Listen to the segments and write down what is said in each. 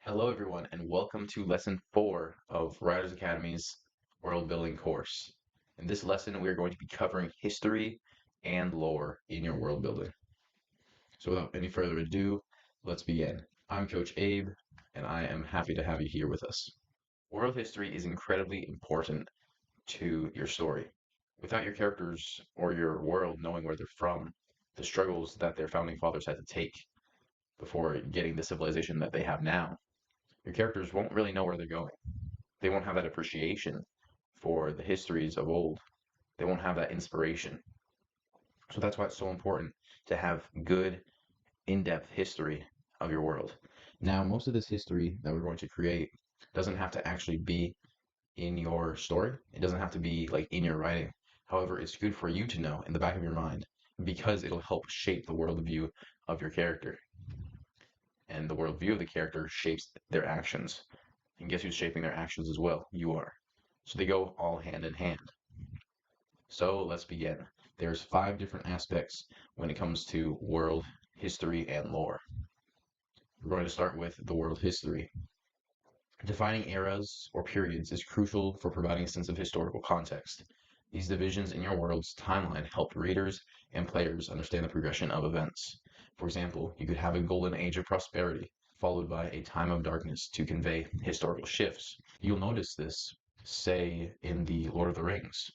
Hello, everyone, and welcome to Lesson 4 of Writers Academy's World Building course. In this lesson, we are going to be covering history and lore in your world building. So without any further ado, let's begin. I'm Coach Abe, and I am happy to have you here with us. World history is incredibly important to your story. Without your characters or your world knowing where they're from, the struggles that their founding fathers had to take before getting the civilization that they have now, your characters won't really know where they're going. They won't have that appreciation for the histories of old. They won't have that inspiration. So that's why it's so important to have good, in-depth history of your world. Now, most of this history that we're going to create doesn't have to actually be in your story. It doesn't have to be like in your writing. However, it's good for you to know in the back of your mind because it'll help shape the worldview of your character. And the worldview of the character shapes their actions. And guess who's shaping their actions as well? You are. So they go all hand in hand. So let's begin. There's 5 different aspects when it comes to world history and lore. We're going to start with the world history. Defining eras or periods is crucial for providing a sense of historical context. These divisions in your world's timeline help readers and players understand the progression of events. For example, you could have a golden age of prosperity, followed by a time of darkness to convey historical shifts. You'll notice this, say, in the Lord of the Rings.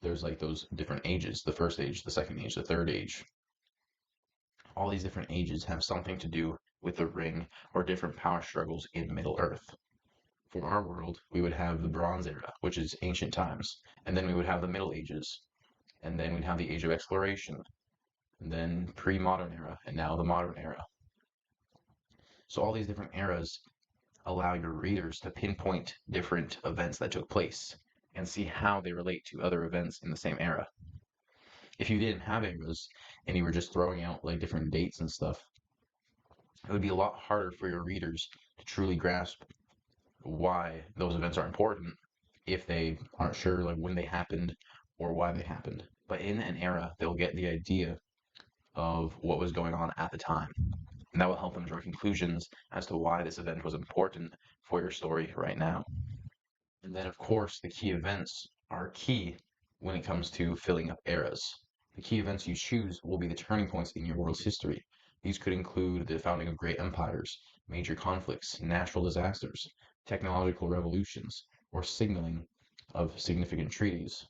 There's like those different ages, the first age, the second age, the third age. All these different ages have something to do with the ring or different power struggles in Middle Earth. For our world, we would have the Bronze Era, which is ancient times, and then we would have the Middle Ages, and then we'd have the Age of Exploration, and then pre-modern era, and now the modern era. So all these different eras allow your readers to pinpoint different events that took place and see how they relate to other events in the same era. If you didn't have eras and you were just throwing out like different dates and stuff, it would be a lot harder for your readers to truly grasp why those events are important if they aren't sure like when they happened or why they happened. But in an era, they'll get the idea of what was going on at the time. And that will help them draw conclusions as to why this event was important for your story right now. And then, of course, the key events are key when it comes to filling up eras. The key events you choose will be the turning points in your world's history. These could include the founding of great empires, major conflicts, natural disasters, technological revolutions, or signaling of significant treaties.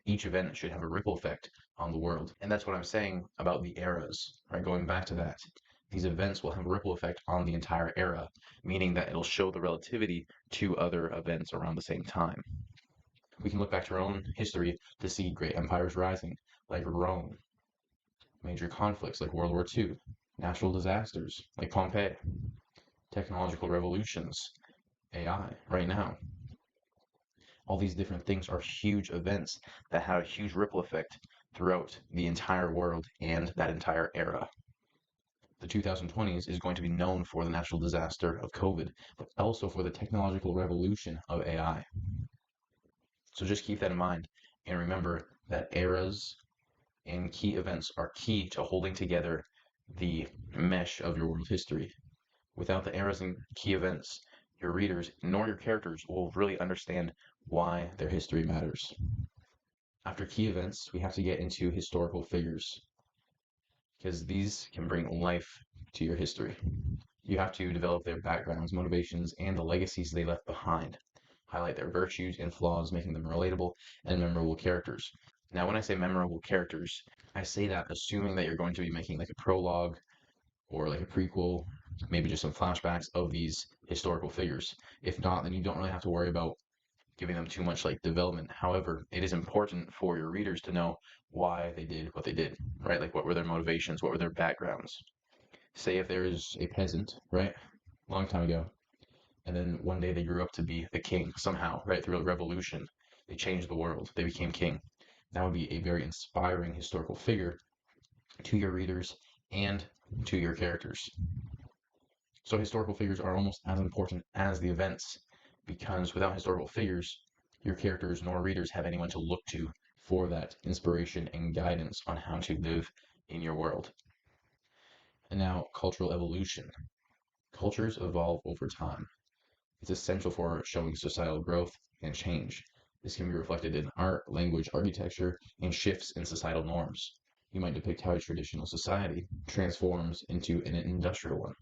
Each event should have a ripple effect on the world. And that's what I'm saying about the eras, right? Going back to that. These events will have a ripple effect on the entire era, meaning that it'll show the relativity to other events around the same time. We can look back to our own history to see great empires rising, like Rome, major conflicts like World War II, natural disasters like Pompeii, technological revolutions, AI right now. All these different things are huge events that have a huge ripple effect throughout the entire world and that entire era. The 2020s is going to be known for the natural disaster of COVID, but also for the technological revolution of AI. So just keep that in mind and remember that eras and key events are key to holding together the mesh of your world history. Without the eras and key events, your readers nor your characters will really understand why their history matters. After key events, we have to get into historical figures because these can bring life to your history. You have to develop their backgrounds, motivations, and the legacies they left behind. Highlight their virtues and flaws, making them relatable and memorable characters. Now, when I say memorable characters, I say that assuming that you're going to be making like a prologue or like a prequel, maybe just some flashbacks of these historical figures. If not, then you don't really have to worry about giving them too much like development. However, it is important for your readers to know why they did what they did, right? Like what were their motivations, what were their backgrounds. Say if there is a peasant, right? Long time ago, and then one day they grew up to be the king somehow, right? Through a revolution, they changed the world. They became king. That would be a very inspiring historical figure to your readers and to your characters. So historical figures are almost as important as the events because without historical figures, your characters nor readers have anyone to look to for that inspiration and guidance on how to live in your world. And now, cultural evolution. Cultures evolve over time. It's essential for showing societal growth and change. This can be reflected in art, language, architecture, and shifts in societal norms. You might depict how a traditional society transforms into an industrial one,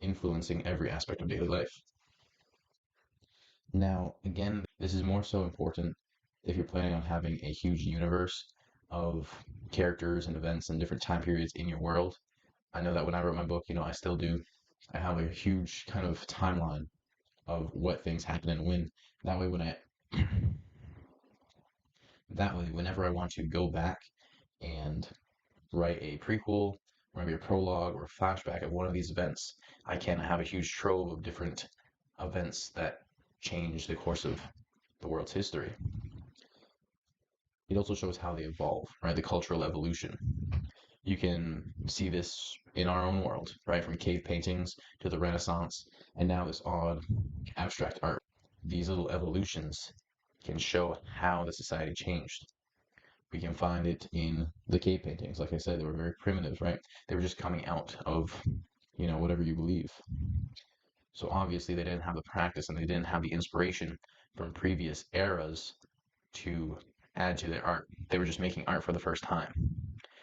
influencing every aspect of daily life. Now, again, this is more so important if you're planning on having a huge universe of characters and events and different time periods in your world. I know that when I wrote my book, I still do. I have a huge kind of timeline of what things happen and when. That way, when I that way, whenever I want to go back and write a prequel, or maybe a prologue or a flashback of one of these events, I can have a huge trove of different events that change the course of the world's history. It also shows how they evolve, right? The cultural evolution. You can see this in our own world, right? From cave paintings to the Renaissance, and now this odd abstract art. These little evolutions can show how the society changed. We can find it in the cave paintings. Like I said, they were very primitive, right? They were just coming out of, whatever you believe. So obviously they didn't have the practice and they didn't have the inspiration from previous eras to add to their art. They were just making art for the first time.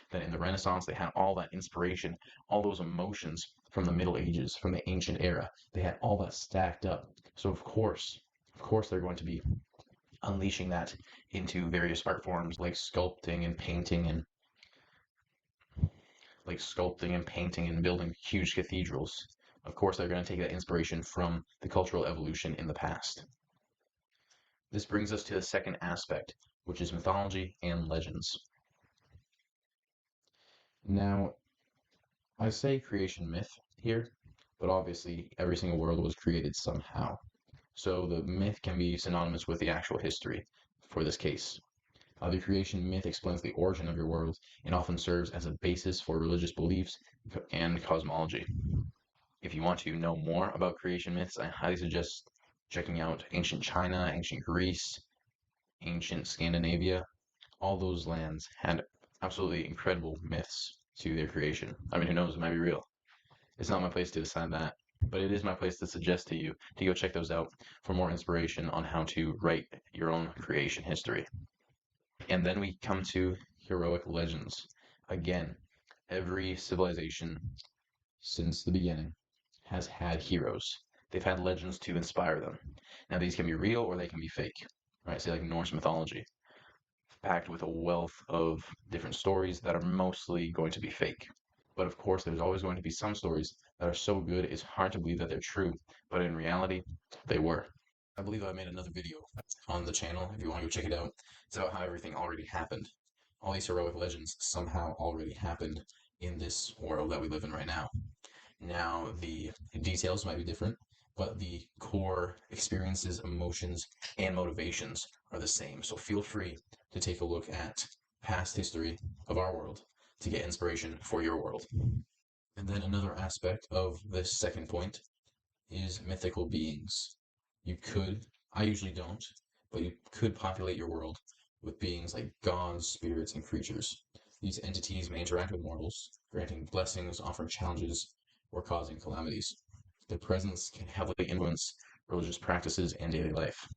Then in the Renaissance, they had all that inspiration, all those emotions from the Middle Ages, from the ancient era. They had all that stacked up. So of course, they're going to be unleashing that into various art forms like sculpting and painting and building huge cathedrals. Of course, they're going to take that inspiration from the cultural evolution in the past. This brings us to the second aspect, which is mythology and legends. Now, I say creation myth here, but obviously every single world was created somehow. So the myth can be synonymous with the actual history for this case. The creation myth explains the origin of your world and often serves as a basis for religious beliefs and cosmology. If you want to know more about creation myths, I highly suggest checking out ancient China, ancient Greece, ancient Scandinavia. All those lands had absolutely incredible myths to their creation. I mean, who knows? It might be real. It's not my place to decide that, but it is my place to suggest to you to go check those out for more inspiration on how to write your own creation history. And then we come to heroic legends. Again, every civilization since the beginning has had heroes. They've had legends to inspire them. Now, these can be real or they can be fake, right? Say, like Norse mythology, packed with a wealth of different stories that are mostly going to be fake. But of course, there's always going to be some stories that are so good it's hard to believe that they're true, but in reality, they were. I believe I made another video on the channel if you want to go check it out. It's about how everything already happened. All these heroic legends somehow already happened in this world that we live in right now. Now, the details might be different, but the core experiences, emotions, and motivations are the same. So feel free to take a look at past history of our world to get inspiration for your world. And then another aspect of this second point is mythical beings. You could, I usually don't, but you could populate your world with beings like gods, spirits, and creatures. These entities may interact with mortals, granting blessings, offering challenges, or causing calamities. Their presence can heavily influence religious practices and daily life.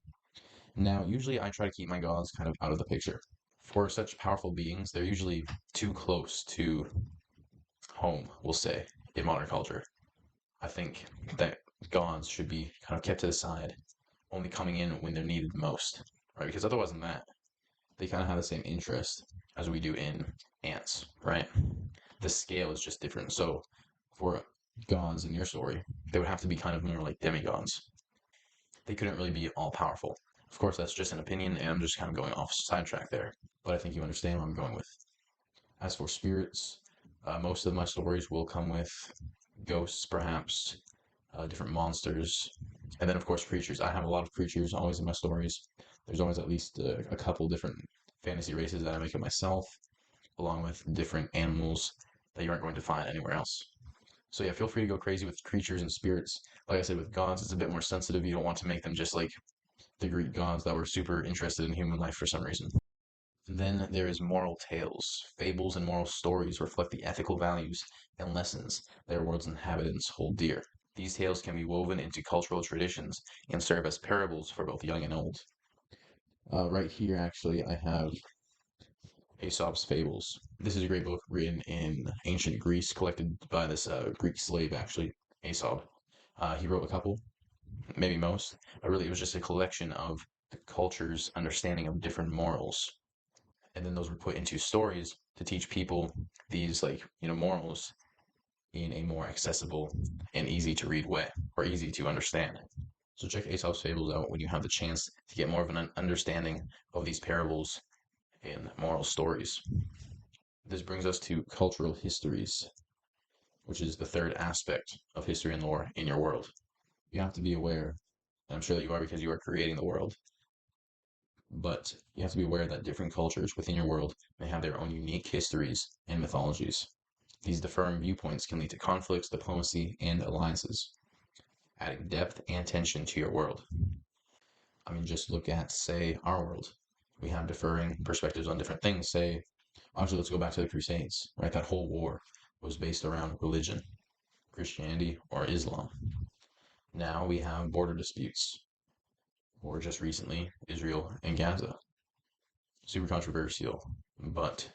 Now, usually I try to keep my gods kind of out of the picture. For such powerful beings, they're usually too close to home, we'll say, in modern culture. I think that gods should be kind of kept to the side, only coming in when they're needed most, right? Because otherwise than that, they kind of have the same interest as we do in ants, right? The scale is just different. So for gods in your story, they would have to be kind of more like demigods. They couldn't really be all powerful. Of course, that's just an opinion, and I'm just kind of going off sidetrack there. But I think you understand what I'm going with. As for spirits, most of my stories will come with ghosts, perhaps, different monsters, and then of course creatures. I have a lot of creatures always in my stories. There's always at least a couple different fantasy races that I make of myself, along with different animals that you aren't going to find anywhere else. So yeah, feel free to go crazy with creatures and spirits. Like I said, with gods, it's a bit more sensitive. You don't want to make them just like the Greek gods that were super interested in human life for some reason. Then there is moral tales. Fables and moral stories reflect the ethical values and lessons their world's inhabitants hold dear. These tales can be woven into cultural traditions and serve as parables for both young and old. Right here, actually, I have Aesop's Fables. This is a great book written in ancient Greece, collected by this Greek slave, actually, Aesop. He wrote a couple, maybe most, but really it was just a collection of the culture's understanding of different morals. And then those were put into stories to teach people these, like, morals in a more accessible and easy to read way, or easy to understand. So check Aesop's Fables out when you have the chance to get more of an understanding of these parables and moral stories. This brings us to cultural histories, which is the third aspect of history and lore in your world. You have to be aware, and I'm sure that you are because you are creating the world, but you have to be aware that different cultures within your world may have their own unique histories and mythologies. These differing viewpoints can lead to conflicts, diplomacy, and alliances, adding depth and tension to your world. I mean, just look at, say, our world. We have differing perspectives on different things. Say, actually, let's go back to the Crusades, right? That whole war was based around religion, Christianity or Islam. Now we have border disputes, or just recently, Israel and Gaza. Super controversial, but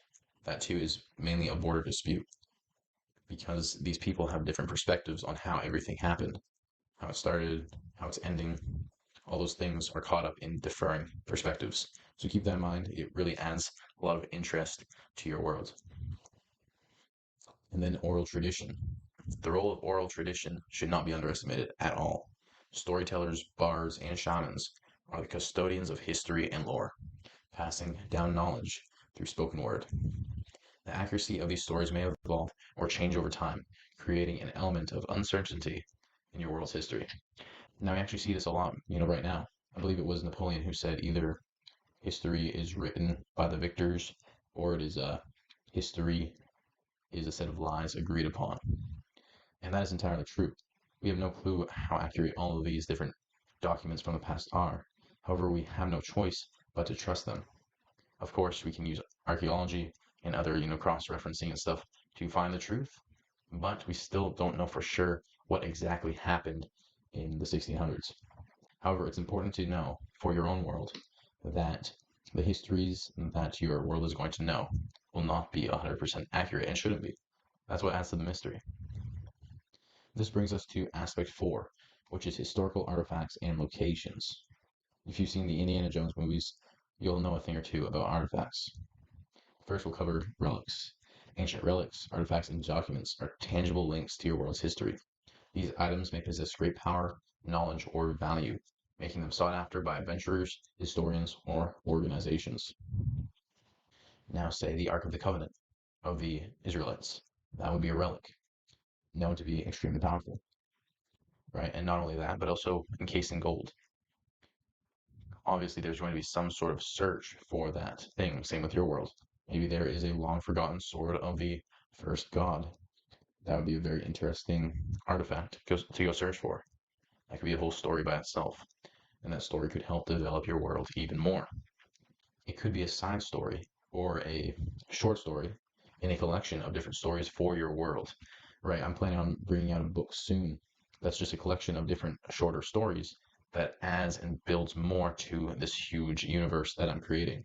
that too is mainly a border dispute because these people have different perspectives on how everything happened, how it started, how it's ending. All those things are caught up in differing perspectives. So keep that in mind. It really adds a lot of interest to your world. And then oral tradition. The role of oral tradition should not be underestimated at all. Storytellers, bards, and shamans are the custodians of history and lore, passing down knowledge through spoken word. The accuracy of these stories may evolve or change over time, creating an element of uncertainty in your world's history. Now, we actually see this a lot, right now. I believe it was Napoleon who said either history is written by the victors or it is history is a set of lies agreed upon. And that is entirely true. We have no clue how accurate all of these different documents from the past are. However, we have no choice but to trust them. Of course, we can use archaeology and other, cross-referencing and stuff to find the truth, but we still don't know for sure what exactly happened in the 1600s. However, it's important to know for your own world that the histories that your world is going to know will not be 100% accurate and shouldn't be. That's what adds to the mystery. This brings us to aspect 4, which is historical artifacts and locations. If you've seen the Indiana Jones movies, you'll know a thing or two about artifacts. First, we'll cover relics. Ancient relics, artifacts, and documents are tangible links to your world's history. These items may possess great power, knowledge, or value, making them sought after by adventurers, historians, or organizations. Now, say the Ark of the Covenant of the Israelites. That would be a relic, known to be extremely powerful, right? And not only that, but also encased in gold. Obviously, there's going to be some sort of search for that thing. Same with your world. Maybe there is a long forgotten sword of the first god. That would be a very interesting artifact to go search for. That could be a whole story by itself. And that story could help develop your world even more. It could be a side story or a short story in a collection of different stories for your world, right? I'm planning on bringing out a book soon that's just a collection of different shorter stories that adds and builds more to this huge universe that I'm creating.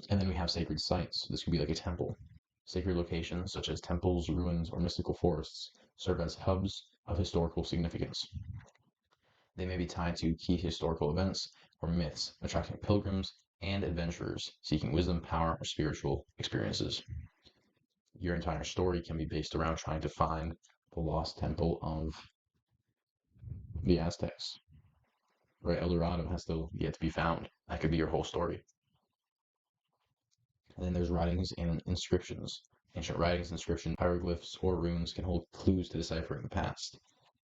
And then we have sacred sites. This could be like a temple. Sacred locations such as temples, ruins, or mystical forests serve as hubs of historical significance. They may be tied to key historical events or myths, attracting pilgrims and adventurers seeking wisdom, power, or spiritual experiences. Your entire story can be based around trying to find the lost temple of the Aztecs. Right, El Dorado has still yet to be found. That could be your whole story. And then there's writings and inscriptions. Ancient writings, inscriptions, hieroglyphs, or runes can hold clues to deciphering the past.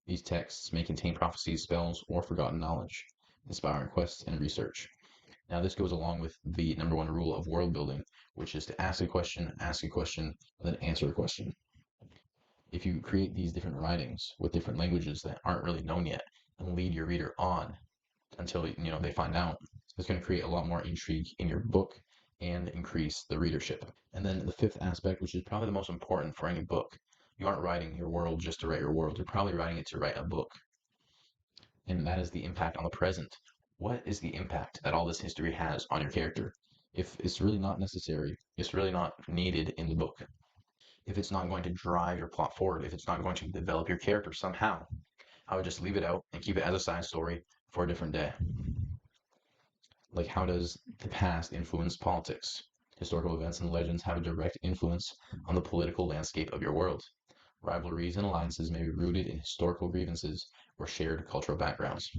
These texts may contain prophecies, spells, or forgotten knowledge, inspiring quests and research. Now, this goes along with the number one rule of world building, which is to ask a question, and then answer a question. If you create these different writings with different languages that aren't really known yet and lead your reader on until they find out, it's going to create a lot more intrigue in your book and increase the readership. And then the fifth aspect, which is probably the most important for any book, You aren't writing your world just to write your world. You're probably writing it to write a book. And that is the impact on the present. What is the impact that all this history has on your character? If it's really not necessary, it's really not needed in the book. If it's not going to drive your plot forward, if it's not going to develop your character somehow, I would just leave it out and keep it as a side story for a different day. Like, how does the past influence politics? Historical events and legends have a direct influence on the political landscape of your world. Rivalries and alliances may be rooted in historical grievances or shared cultural backgrounds.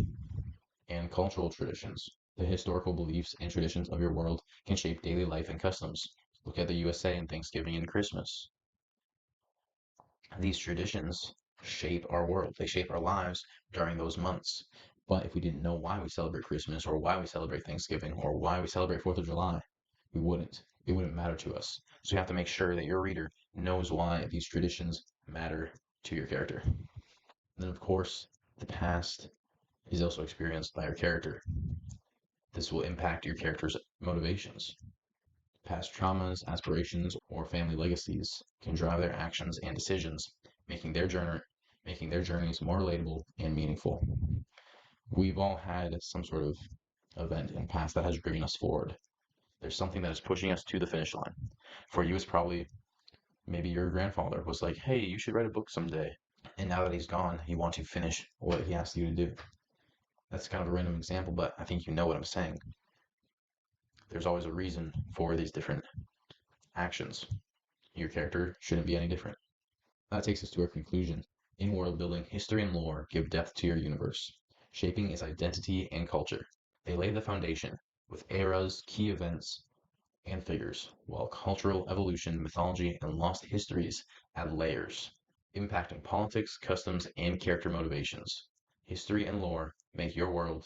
And cultural traditions. The historical beliefs and traditions of your world can shape daily life and customs. Look at the USA and Thanksgiving and Christmas. These traditions shape our world. They shape our lives during those months. But if we didn't know why we celebrate Christmas or why we celebrate Thanksgiving or why we celebrate 4th of July, we wouldn't. It wouldn't matter to us. So you have to make sure that your reader knows why these traditions matter to your character. And then, of course, the past is also experienced by your character. This will impact your character's motivations. Past traumas, aspirations, or family legacies can drive their actions and decisions, making their journeys more relatable and meaningful. We've all had some sort of event in the past that has driven us forward. There's something that is pushing us to the finish line. For you, it's probably maybe your grandfather was like, hey, you should write a book someday. And now that he's gone, you want to finish what he asked you to do. That's kind of a random example, but I think you know what I'm saying. There's always a reason for these different actions. Your character shouldn't be any different. That takes us to our conclusion. In world building, history and lore give depth to your universe, shaping its identity and culture. They lay the foundation with eras, key events, and figures, while cultural evolution, mythology, and lost histories add layers, impacting politics, customs, and character motivations. History and lore make your world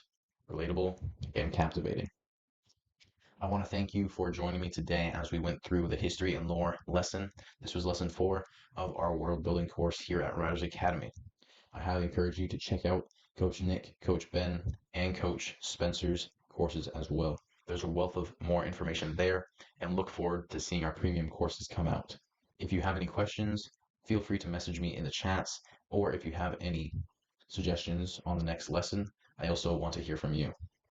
relatable and captivating. I want to thank you for joining me today as we went through the history and lore lesson. This was lesson 4 of our world building course here at Riders Academy. I highly encourage you to check out Coach Nick, Coach Ben, and Coach Spencer's courses as well. There's a wealth of more information there, and look forward to seeing our premium courses come out. If you have any questions, feel free to message me in the chats, or if you have any suggestions on the next lesson, I also want to hear from you.